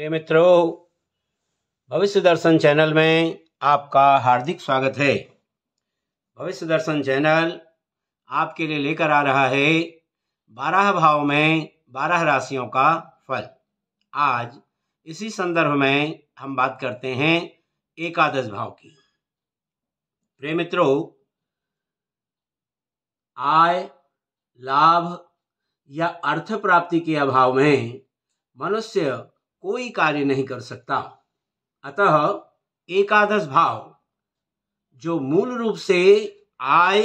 प्रिय मित्रों, भविष्य दर्शन चैनल में आपका हार्दिक स्वागत है। भविष्य दर्शन चैनल आपके लिए लेकर आ रहा है 12 भाव में 12 राशियों का फल। आज इसी संदर्भ में हम बात करते हैं एकादश भाव की। प्रिय मित्रों, आय, लाभ या अर्थ प्राप्ति के अभाव में मनुष्य कोई कार्य नहीं कर सकता। अतः एकादश भाव जो मूल रूप से आय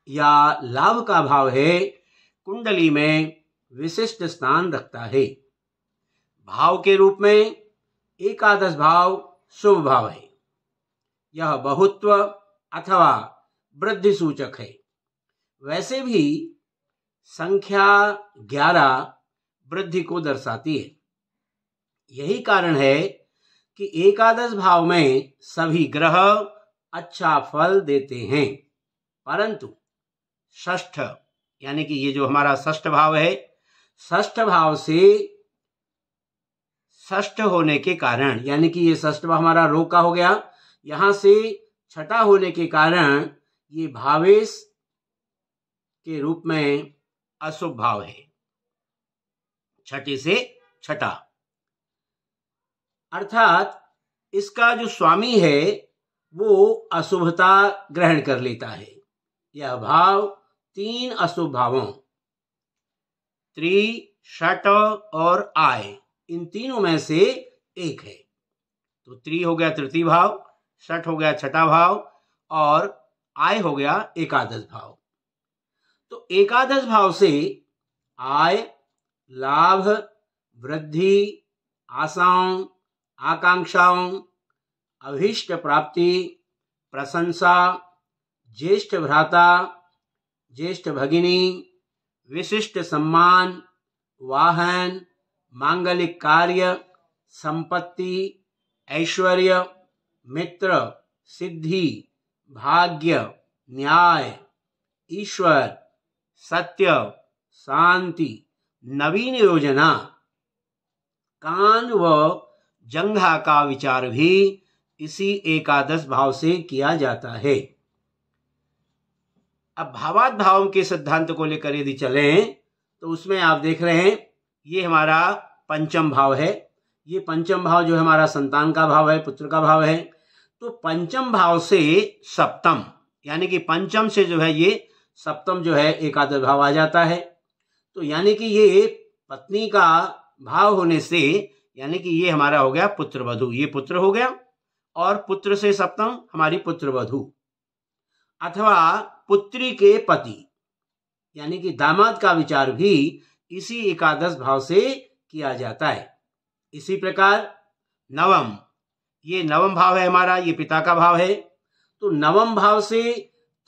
या लाभ का भाव है, कुंडली में विशिष्ट स्थान रखता है। भाव के रूप में एकादश भाव शुभ भाव है। यह बहुत्व अथवा वृद्धि सूचक है। वैसे भी संख्या 11 वृद्धि को दर्शाती है। यही कारण है कि एकादश भाव में सभी ग्रह अच्छा फल देते हैं, परंतु षष्ठ यानी कि ये जो हमारा षष्ठ भाव है, षष्ठ भाव से षष्ठ होने के कारण, यानी कि ये षष्ठ भाव हमारा रोग का हो गया, यहां से छठा होने के कारण ये भावेश के रूप में अशुभ भाव है। छठे से छठा अर्थात इसका जो स्वामी है वो अशुभता ग्रहण कर लेता है। यह भाव 3 अशुभ भावों त्रि, षट और आय, इन तीनों में से एक है। तो त्रि हो गया तृतीय भाव, षट हो गया छठा भाव और आय हो गया एकादश भाव। तो एकादश भाव से आय, लाभ, वृद्धि, आशाओं, आकांक्षाओं, अभीष्ट प्राप्ति, प्रशंसा, ज्येष्ठ भ्राता, ज्येष्ठ भगिनी, विशिष्ट सम्मान, वाहन, मांगलिक कार्य, संपत्ति, ऐश्वर्य, मित्र, सिद्धि, भाग्य, न्याय, ईश्वर, सत्य, शांति, नवीन योजना, कान व जंघा का विचार भी इसी एकादश भाव से किया जाता है। अब भावात भाव के सिद्धांत को लेकर यदि चलें तो उसमें आप देख रहे हैं ये हमारा पंचम भाव है। ये पंचम भाव जो हमारा संतान का भाव है, पुत्र का भाव है। तो पंचम भाव से सप्तम, यानी कि पंचम से जो है ये सप्तम जो है एकादश भाव आ जाता है। तो यानी कि ये पत्नी का भाव होने से, यानी कि ये हमारा हो गया पुत्र वधु, ये पुत्र हो गया, और पुत्र से सप्तम हमारी पुत्र वधु अथवा पुत्री के पति, यानी कि दामाद का विचार भी इसी एकादश भाव से किया जाता है। इसी प्रकार नवम, ये नवम भाव है हमारा, ये पिता का भाव है। तो नवम भाव से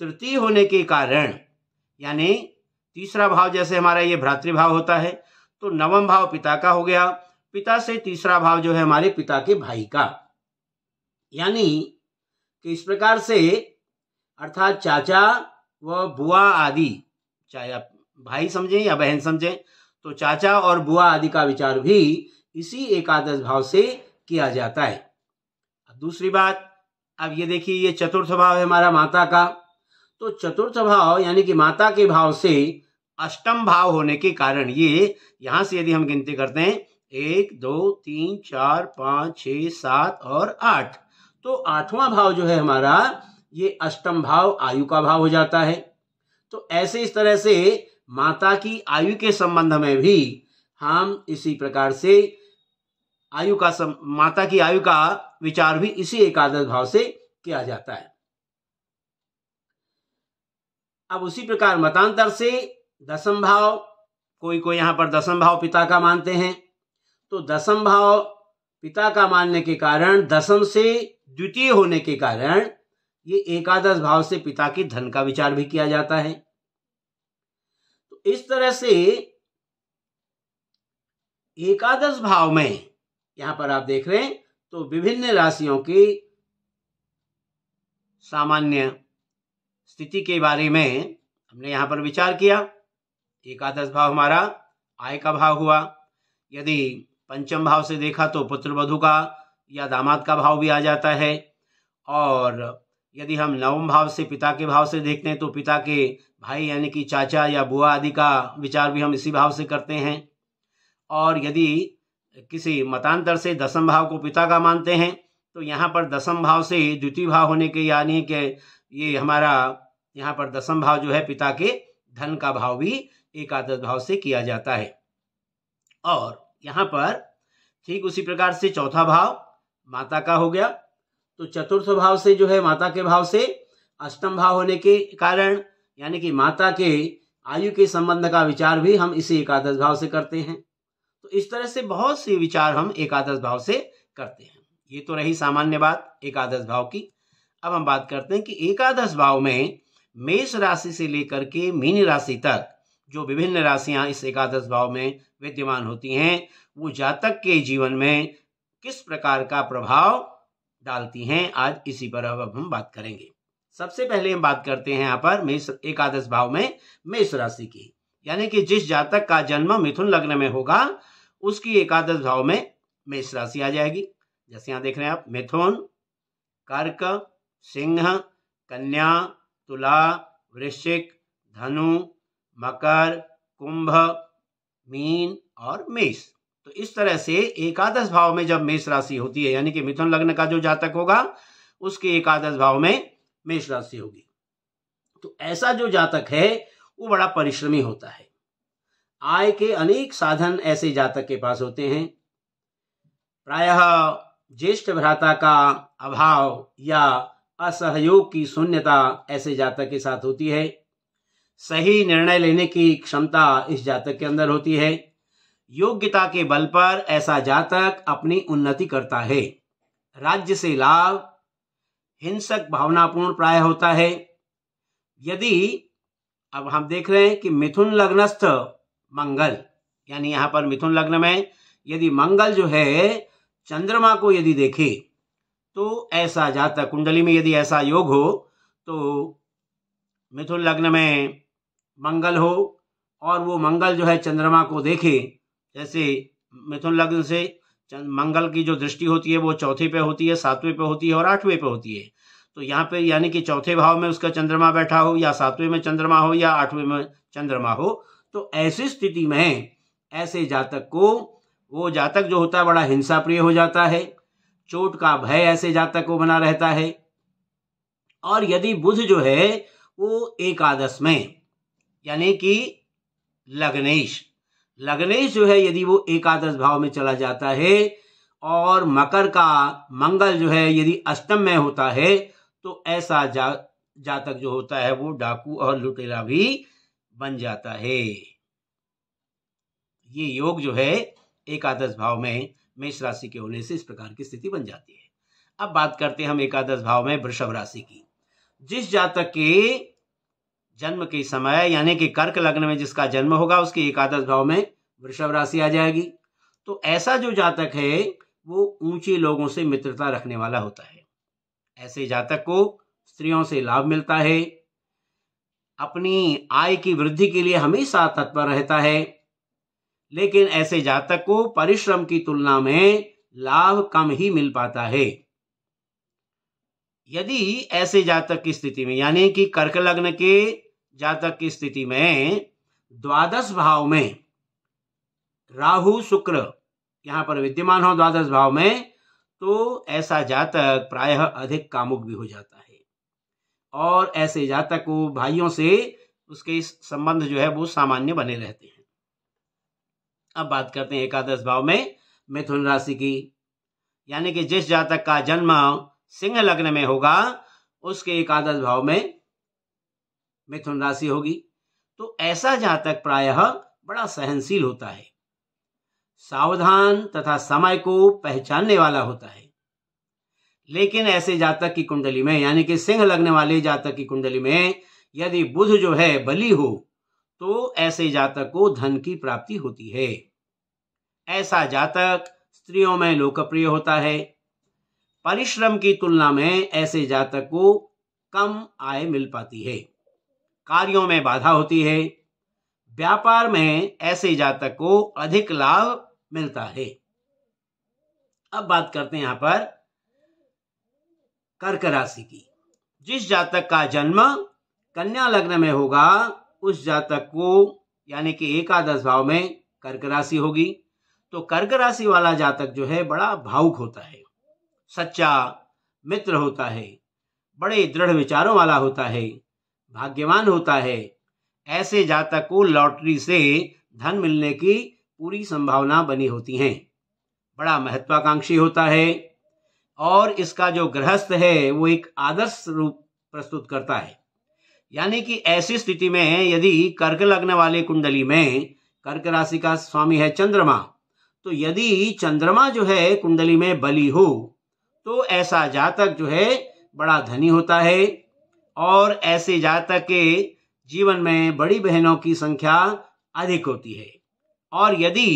तृतीय होने के कारण, यानी तीसरा भाव जैसे हमारा ये भ्रातृभाव होता है, तो नवम भाव पिता का हो गया। पिता से तीसरा भाव जो है हमारे पिता के भाई का, यानी कि इस प्रकार से अर्थात चाचा व बुआ आदि, चाहे आप भाई समझें या बहन समझें, तो चाचा और बुआ आदि का विचार भी इसी एकादश भाव से किया जाता है। दूसरी बात, अब ये देखिए ये चतुर्थ भाव है हमारा माता का। तो चतुर्थ भाव यानी कि माता के भाव से अष्टम भाव होने के कारण, ये यहां से यदि हम गिनती करते हैं 1 2 3 4 5 6 7 और 8, तो आठवां भाव जो है हमारा ये अष्टम भाव आयु का भाव हो जाता है। तो ऐसे इस तरह से माता की आयु के संबंध में भी हम इसी प्रकार से माता की आयु का विचार भी इसी एकादश भाव से किया जाता है। अब उसी प्रकार मतांतर से दसम भाव, कोई यहाँ पर दसम भाव पिता का मानते हैं। तो दसम भाव पिता का मानने के कारण, दसम से द्वितीय होने के कारण ये एकादश भाव से पिता की धन का विचार भी किया जाता है। तो इस तरह से एकादश भाव में यहां पर आप देख रहे हैं तो विभिन्न राशियों की सामान्य स्थिति के बारे में हमने यहां पर विचार किया। एकादश भाव हमारा आय का भाव हुआ। यदि पंचम भाव से देखा तो पुत्र वधू का या दामाद का भाव भी आ जाता है। और यदि हम नवम भाव से पिता के भाव से देखते हैं तो पिता के भाई यानी कि चाचा या बुआ आदि का विचार भी हम इसी भाव से करते हैं। और यदि किसी मतांतर से दसम भाव को पिता का मानते हैं तो यहाँ पर दसम भाव से द्वितीय भाव होने के यानी कि ये हमारा यहाँ पर दसम भाव जो है पिता के धन का भाव भी एकादश भाव से किया जाता है। और यहाँ पर ठीक उसी प्रकार से चौथा भाव माता का हो गया, तो चतुर्थ भाव से जो है माता के भाव से अष्टम भाव होने के कारण यानी कि माता के आयु के संबंध का विचार भी हम इसी एकादश भाव से करते हैं। तो इस तरह से बहुत से विचार हम एकादश भाव से करते हैं। ये तो रही सामान्य बात एकादश भाव की। अब हम बात करते हैं कि एकादश भाव में मेष राशि से लेकर के मीन राशि तक जो विभिन्न राशियां इस एकादश भाव में विद्यमान होती हैं वो जातक के जीवन में किस प्रकार का प्रभाव डालती हैं, आज इसी पर अब हम बात करेंगे। सबसे पहले हम बात करते हैं यहाँ पर मेष एकादश भाव में मेष राशि की, यानी कि जिस जातक का जन्म मिथुन लग्न में होगा उसकी एकादश भाव में मेष राशि आ जाएगी। जैसे यहाँ देख रहे हैं आप, मिथुन, कर्क, सिंह, कन्या, तुला, वृश्चिक, धनु, मकर, कुंभ, मीन और मेष। तो इस तरह से एकादश भाव में जब मेष राशि होती है यानी कि मिथुन लग्न का जो जातक होगा उसके एकादश भाव में मेष राशि होगी। तो ऐसा जो जातक है वो बड़ा परिश्रमी होता है। आय के अनेक साधन ऐसे जातक के पास होते हैं। प्रायः ज्येष्ठ भ्राता का अभाव या असहयोग की शून्यता ऐसे जातक के साथ होती है। सही निर्णय लेने की क्षमता इस जातक के अंदर होती है। योग्यता के बल पर ऐसा जातक अपनी उन्नति करता है। राज्य से लाभ हिंसक भावनापूर्ण प्राय होता है। यदि अब हम देख रहे हैं कि मिथुन लग्नस्थ मंगल यानी यहाँ पर मिथुन लग्न में यदि मंगल जो है चंद्रमा को यदि देखे तो ऐसा जातक कुंडली में यदि ऐसा योग हो तो मिथुन लग्न में मंगल हो और वो मंगल जो है चंद्रमा को देखे, जैसे मिथुन लग्न से मंगल की जो दृष्टि होती है वो चौथे पे होती है, सातवें पे होती है और आठवें पे होती है। तो यहाँ पे यानी कि चौथे भाव में उसका चंद्रमा बैठा हो या सातवें में चंद्रमा हो या आठवें में चंद्रमा हो, तो ऐसी स्थिति में ऐसे जातक को वो जातक जो होता है बड़ा हिंसा प्रिय हो जाता है। चोट का भय ऐसे जातक को बना रहता है। और यदि बुध जो है वो एकादश में यानी कि लग्नेश जो है यदि वो एकादश भाव में चला जाता है और मकर का मंगल जो है यदि अष्टम में होता है तो ऐसा जातक जो होता है वो डाकू और लुटेरा भी बन जाता है। ये योग जो है एकादश भाव में मेष राशि के होने से इस प्रकार की स्थिति बन जाती है। अब बात करते हैं हम एकादश भाव में वृषभ राशि की। जिस जातक के जन्म के समय यानी कि कर्क लग्न में जिसका जन्म होगा उसकी एकादश भाव में वृषभ राशि आ जाएगी। तो ऐसा जो जातक है वो ऊंचे लोगों से मित्रता रखने वाला होता है। ऐसे जातक को स्त्रियों से लाभ मिलता है। अपनी आय की वृद्धि के लिए हमेशा तत्पर रहता है। लेकिन ऐसे जातक को परिश्रम की तुलना में लाभ कम ही मिल पाता है। यदि ऐसे जातक की स्थिति में यानी कि कर्क लग्न के जातक की स्थिति में द्वादश भाव में राहु शुक्र यहाँ पर विद्यमान हो द्वादश भाव में, तो ऐसा जातक प्रायः अधिक कामुक भी हो जाता है। और ऐसे जातक को भाइयों से उसके संबंध जो है वो सामान्य बने रहते हैं। अब बात करते हैं एकादश भाव में मिथुन राशि की, यानी कि जिस जातक का जन्म सिंह लग्न में होगा उसके एकादश भाव में मिथुन राशि होगी। तो ऐसा जातक प्रायः बड़ा सहनशील होता है, सावधान तथा समय को पहचानने वाला होता है। लेकिन ऐसे जातक की कुंडली में यानी कि सिंह लग्न वाले जातक की कुंडली में यदि बुध जो है बली हो तो ऐसे जातक को धन की प्राप्ति होती है। ऐसा जातक स्त्रियों में लोकप्रिय होता है। परिश्रम की तुलना में ऐसे जातक को कम आय मिल पाती है। कार्यों में बाधा होती है। व्यापार में ऐसे जातक को अधिक लाभ मिलता है। अब बात करते हैं यहाँ पर कर्क राशि की। जिस जातक का जन्म कन्या लग्न में होगा उस जातक को यानी कि एकादश भाव में कर्क राशि होगी। तो कर्क राशि वाला जातक जो है बड़ा भावुक होता है, सच्चा मित्र होता है, बड़े दृढ़ विचारों वाला होता है, भाग्यवान होता है। ऐसे जातक को लॉटरी से धन मिलने की पूरी संभावना बनी होती है। बड़ा महत्वाकांक्षी होता है और इसका जो गृहस्थ है वो एक आदर्श रूप प्रस्तुत करता है। यानी कि ऐसी स्थिति में यदि कर्क लग्न वाले कुंडली में कर्क राशि का स्वामी है चंद्रमा, तो यदि चंद्रमा जो है कुंडली में बली हो तो ऐसा जातक जो है बड़ा धनी होता है और ऐसे जातक के जीवन में बड़ी बहनों की संख्या अधिक होती है। और यदि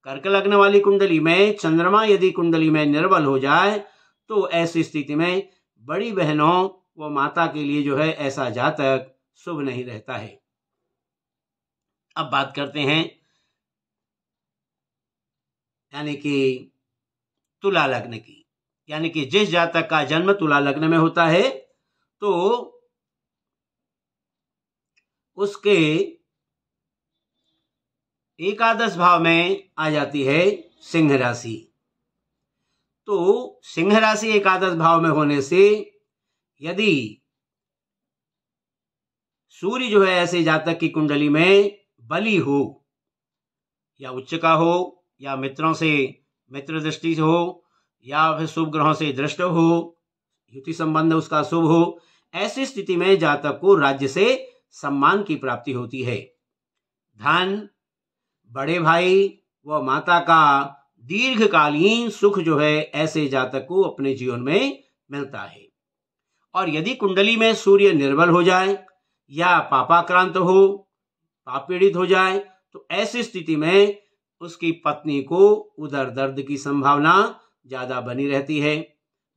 कर्क लग्न वाली कुंडली में चंद्रमा यदि कुंडली में निर्बल हो जाए तो ऐसी स्थिति में बड़ी बहनों व माता के लिए जो है ऐसा जातक शुभ नहीं रहता है। अब बात करते हैं यानी कि तुला लग्न की। यानी कि जिस जातक का जन्म तुला लग्न में होता है तो उसके एकादश भाव में आ जाती है सिंह राशि। तो सिंह राशि एकादश भाव में होने से यदि सूर्य जो है ऐसे जातक की कुंडली में बली हो या उच्च का हो या मित्रों से मित्र दृष्टि से हो या फिर शुभ ग्रहों से दृष्ट हो, युति संबंध उसका शुभ हो, ऐसी स्थिति में जातक को राज्य से सम्मान की प्राप्ति होती है। धन, बड़े भाई व माता का दीर्घकालीन सुख जो है ऐसे जातक को अपने जीवन में मिलता है। और यदि कुंडली में सूर्य निर्बल हो जाए या पापाक्रांत हो, पाप पीड़ित हो जाए तो ऐसी स्थिति में उसकी पत्नी को उदर दर्द की संभावना ज्यादा बनी रहती है।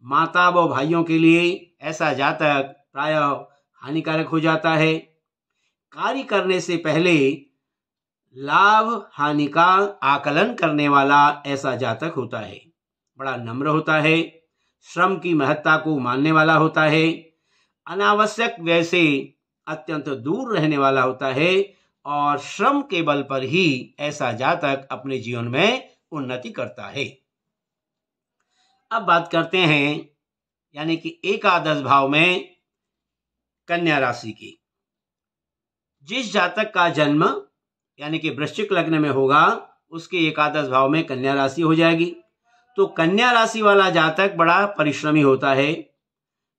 माता व भाइयों के लिए ऐसा जातक प्रायः हानिकारक हो जाता है। कार्य करने से पहले लाभ हानि का आकलन करने वाला ऐसा जातक होता है। बड़ा नम्र होता है, श्रम की महत्ता को मानने वाला होता है, अनावश्यक व्यय से अत्यंत दूर रहने वाला होता है और श्रम के बल पर ही ऐसा जातक अपने जीवन में उन्नति करता है। अब बात करते हैं यानी कि एकादश भाव में कन्या राशि की। जिस जातक का जन्म यानी कि वृश्चिक लग्न में होगा उसके एकादश भाव में कन्या राशि हो जाएगी। तो कन्या राशि वाला जातक बड़ा परिश्रमी होता है,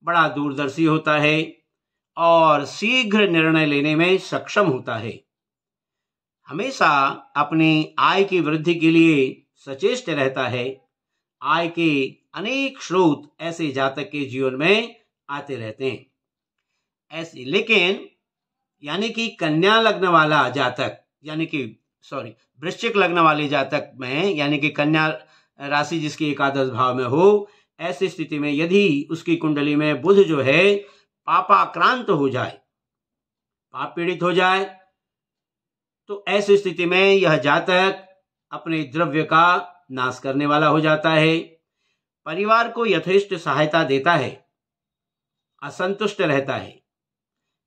बड़ा दूरदर्शी होता है और शीघ्र निर्णय लेने में सक्षम होता है। हमेशा अपनी आय की वृद्धि के लिए सचेष्ट रहता है। आय के अनेक स्रोत ऐसे जातक के जीवन में आते रहते हैं। ऐसे लेकिन यानी कि कन्या लग्न वाला जातक यानी कि वृश्चिक लग्न वाले जातक में यानी कि कन्या राशि जिसकी एकादश भाव में हो, ऐसी स्थिति में यदि उसकी कुंडली में बुध जो है पापाक्रांत हो जाए, पाप पीड़ित हो जाए, तो ऐसी स्थिति में यह जातक अपने द्रव्य का नाश करने वाला हो जाता है। परिवार को यथेष्ट सहायता देता है, असंतुष्ट रहता है।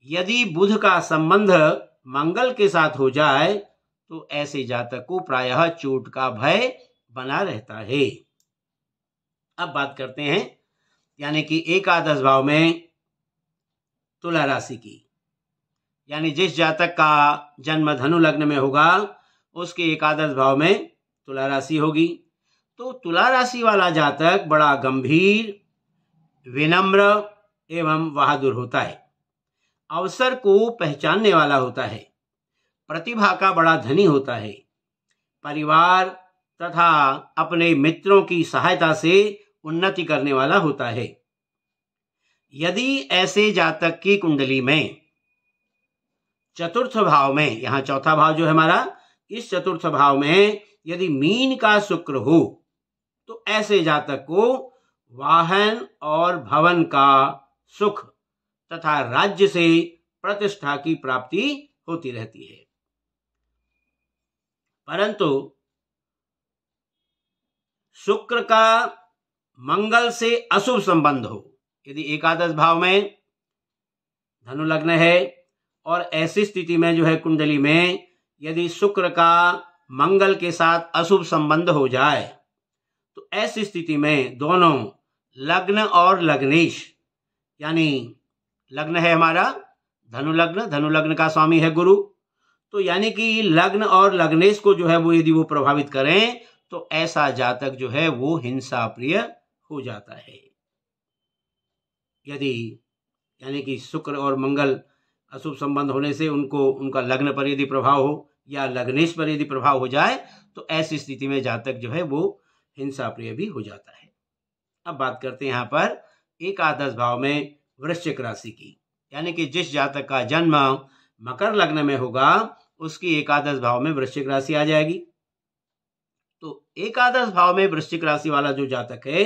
यदि बुध का संबंध मंगल के साथ हो जाए तो ऐसे जातक को प्रायः चोट का भय बना रहता है। अब बात करते हैं यानी कि एकादश भाव में तुला राशि की। यानी जिस जातक का जन्म धनु लग्न में होगा उसके एकादश भाव में तुला राशि होगी। तो तुला राशि वाला जातक बड़ा गंभीर, विनम्र एवं बहादुर होता है। अवसर को पहचानने वाला होता है, प्रतिभा का बड़ा धनी होता है। परिवार तथा अपने मित्रों की सहायता से उन्नति करने वाला होता है। यदि ऐसे जातक की कुंडली में चतुर्थ भाव में, यहाँ चौथा भाव जो है हमारा, इस चतुर्थ भाव में यदि मीन का शुक्र हो तो ऐसे जातक को वाहन और भवन का सुख तथा राज्य से प्रतिष्ठा की प्राप्ति होती रहती है। परंतु शुक्र का मंगल से अशुभ संबंध हो, यदि एकादश भाव में धनु लग्न है और ऐसी स्थिति में जो है कुंडली में यदि शुक्र का मंगल के साथ अशुभ संबंध हो जाए, तो ऐसी स्थिति में दोनों लग्न और लग्नेश, यानी लग्न है हमारा धनु लग्न का स्वामी है गुरु, तो यानी कि लग्न और लग्नेश को जो है वो यदि वो प्रभावित करें तो ऐसा जातक जो है वो हिंसा प्रिय हो जाता है। यदि यानी कि शुक्र और मंगल अशुभ संबंध होने से उनका लग्न पर यदि प्रभाव हो या लग्नेश पर यदि प्रभाव हो जाए तो ऐसी स्थिति में जातक जो है वो हिंसा प्रिय भी हो जाता है। अब बात करते हैं यहाँ पर एकादश भाव में वृश्चिक राशि की, यानी कि जिस जातक का जन्म मकर लग्न में होगा उसकी एकादश भाव में वृश्चिक राशि आ जाएगी। तो एकादश भाव में वृश्चिक राशि वाला जो जातक है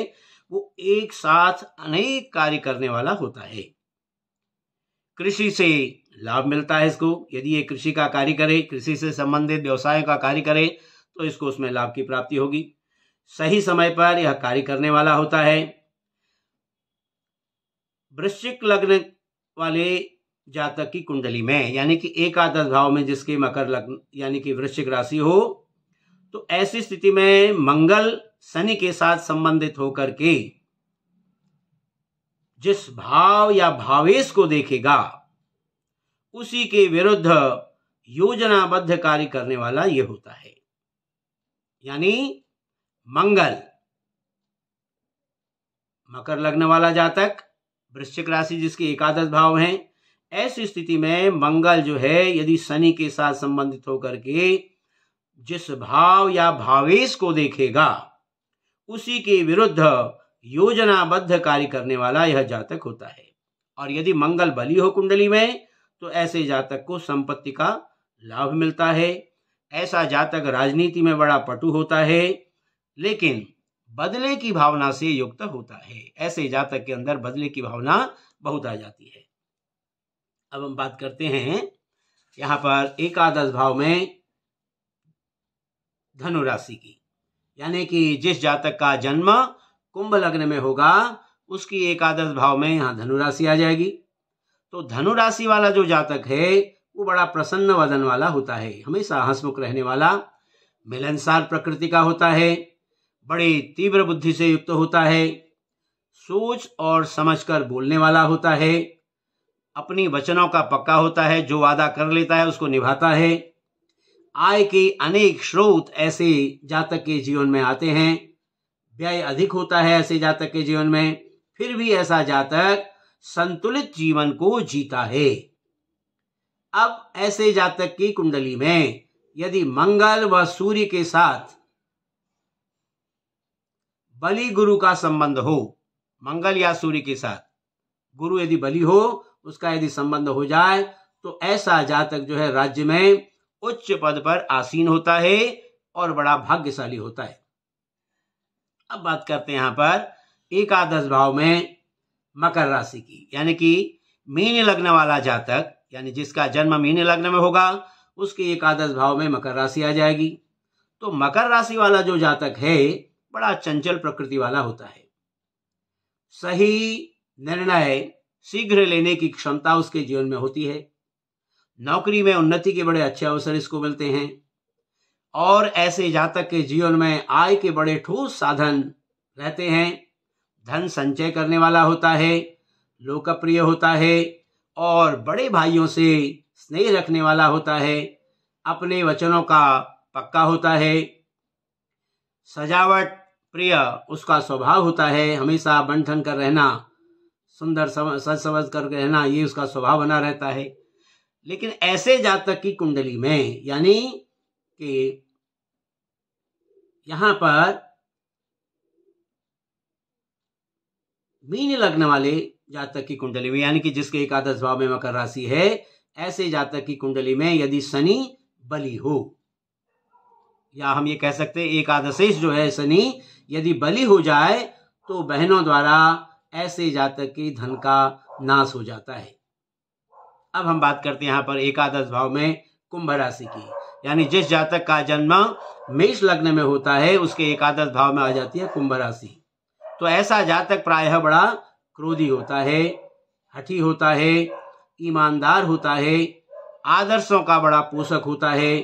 वो एक साथ अनेक कार्य करने वाला होता है। कृषि से लाभ मिलता है इसको, यदि ये कृषि का कार्य करे, कृषि से संबंधित व्यवसाय का कार्य करे तो इसको उसमें लाभ की प्राप्ति होगी। सही समय पर यह कार्य करने वाला होता है। वृश्चिक लग्न वाले जातक की कुंडली में यानी कि एकादश भाव में जिसके मकर लग्न यानी कि वृश्चिक राशि हो, तो ऐसी स्थिति में मंगल शनि के साथ संबंधित होकर के जिस भाव या भावेश को देखेगा उसी के विरुद्ध योजनाबद्ध कार्य करने वाला ये होता है। यानी मंगल मकर लग्न वाला जातक, वृश्चिक राशि जिसके एकादश भाव हैं, ऐसी स्थिति में मंगल जो है यदि शनि के साथ संबंधित होकर के जिस भाव या भावेश को देखेगा उसी के विरुद्ध योजनाबद्ध कार्य करने वाला यह जातक होता है। और यदि मंगल बली हो कुंडली में तो ऐसे जातक को संपत्ति का लाभ मिलता है। ऐसा जातक राजनीति में बड़ा पटु होता है लेकिन बदले की भावना से युक्त होता है। ऐसे जातक के अंदर बदले की भावना बहुत आ जाती है। अब हम बात करते हैं यहाँ पर एकादश भाव में धनु राशि की, यानी कि जिस जातक का जन्म कुंभ लग्न में होगा उसकी एकादश भाव में यहाँ धनु राशि आ जाएगी। तो धनु राशि वाला जो जातक है वो बड़ा प्रसन्न वदन वाला होता है, हमेशा हंसमुख रहने वाला, मिलनसार प्रकृति का होता है, बड़ी तीव्र बुद्धि से युक्त होता है, सोच और समझकर बोलने वाला होता है, अपनी वचनों का पक्का होता है, जो वादा कर लेता है उसको निभाता है। आय के अनेक स्रोत ऐसे जातक के जीवन में आते हैं, व्यय अधिक होता है ऐसे जातक के जीवन में, फिर भी ऐसा जातक संतुलित जीवन को जीता है। अब ऐसे जातक की कुंडली में यदि मंगल व सूर्य के साथ बलि गुरु का संबंध हो, मंगल या सूर्य के साथ गुरु यदि बलि हो उसका यदि संबंध हो जाए तो ऐसा जातक जो है राज्य में उच्च पद पर आसीन होता है और बड़ा भाग्यशाली होता है। अब बात करते हैं यहाँ पर एकादश भाव में मकर राशि की, यानी कि मीन लग्न वाला जातक, यानी जिसका जन्म मीन लग्न में होगा उसके एकादश भाव में मकर राशि आ जाएगी। तो मकर राशि वाला जो जातक है बड़ा चंचल प्रकृति वाला होता है, सही निर्णय शीघ्र लेने की क्षमता उसके जीवन में होती है, नौकरी में उन्नति के बड़े अच्छे अवसर इसको मिलते हैं और ऐसे जातक के जीवन में आय के बड़े ठोस साधन रहते हैं। धन संचय करने वाला होता है, लोकप्रिय होता है और बड़े भाइयों से स्नेह रखने वाला होता है, अपने वचनों का पक्का होता है, सजावट प्रिय उसका स्वभाव होता है, हमेशा बन ठन कर रहना, सुंदर सज समझ कर रहना, ये उसका स्वभाव बना रहता है। लेकिन ऐसे जातक की कुंडली में यानी कि यहाँ पर मीन लग्न वाले जातक की कुंडली में यानी कि जिसके एकादश भाव में मकर राशि है, ऐसे जातक की कुंडली में यदि शनि बली हो, या हम ये कह सकते हैं एकादशेश जो है शनि यदि बली हो जाए तो बहनों द्वारा ऐसे जातक की धन का नाश हो जाता है। अब हम बात करते हैं यहाँ पर एकादश भाव में कुंभ राशि की, यानी जिस जातक का जन्म मेष लग्न में होता है उसके एकादश भाव में आ जाती है कुंभ राशि। तो ऐसा जातक प्रायः बड़ा क्रोधी होता है, हठी होता है, ईमानदार होता है, आदर्शों का बड़ा पोषक होता है।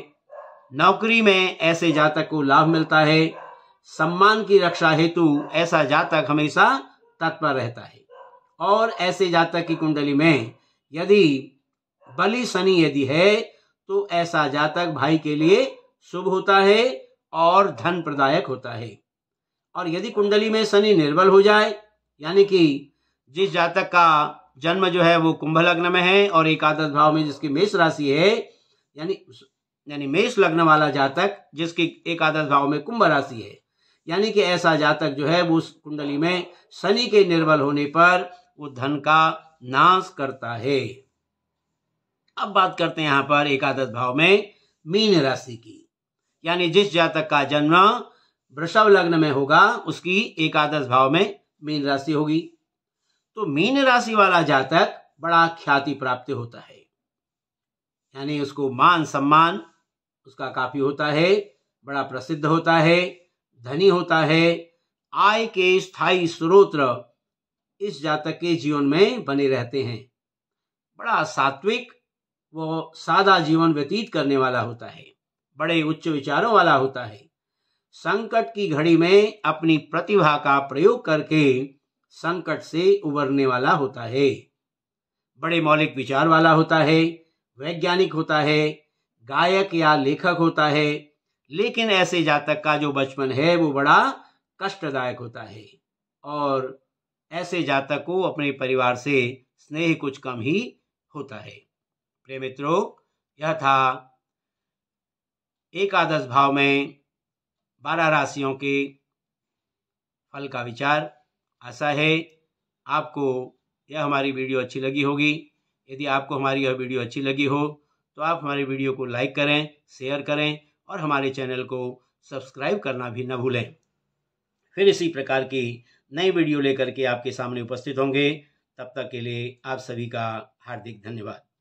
नौकरी में ऐसे जातक को लाभ मिलता है। सम्मान की रक्षा हेतु ऐसा जातक हमेशा तत्पर रहता है। और ऐसे जातक की कुंडली में यदि बलि शनि यदि है तो ऐसा जातक भाई के लिए शुभ होता है और धन प्रदायक होता है। और यदि कुंडली में शनि निर्बल हो जाए, यानी कि जिस जातक का जन्म जो है वो कुंभ लग्न में है और एकादश भाव में जिसकी मेष राशि है, यानी मेष लग्न वाला जातक जिसकी एकादश भाव में कुंभ राशि है, यानी कि ऐसा जातक जो है वो उस कुंडली में शनि के निर्बल होने पर वो धन का नाश करता है। अब बात करते हैं यहाँ पर एकादश भाव में मीन राशि की, यानी जिस जातक का जन्म वृषभ लग्न में होगा उसकी एकादश भाव में मीन राशि होगी। तो मीन राशि वाला जातक बड़ा ख्याति प्राप्त होता है, यानी उसको मान सम्मान उसका काफी होता है, बड़ा प्रसिद्ध होता है, धनी होता है। आय के स्थायी स्रोत इस जातक के जीवन में बने रहते हैं। बड़ा सात्विक वो सादा जीवन व्यतीत करने वाला होता है, बड़े उच्च विचारों वाला होता है। संकट की घड़ी में अपनी प्रतिभा का प्रयोग करके संकट से उबरने वाला होता है। बड़े मौलिक विचार वाला होता है, वैज्ञानिक होता है, गायक या लेखक होता है। लेकिन ऐसे जातक का जो बचपन है वो बड़ा कष्टदायक होता है और ऐसे जातक को अपने परिवार से स्नेह कुछ कम ही होता है। प्रिय मित्रों, यह था एकादश भाव में 12 राशियों के फल का विचार। आशा है आपको यह हमारी वीडियो अच्छी लगी होगी। यदि आपको हमारी यह वीडियो अच्छी लगी हो तो आप हमारी वीडियो को लाइक करें, शेयर करें और हमारे चैनल को सब्सक्राइब करना भी न भूलें। फिर इसी प्रकार की नई वीडियो लेकर के आपके सामने उपस्थित होंगे। तब तक के लिए आप सभी का हार्दिक धन्यवाद।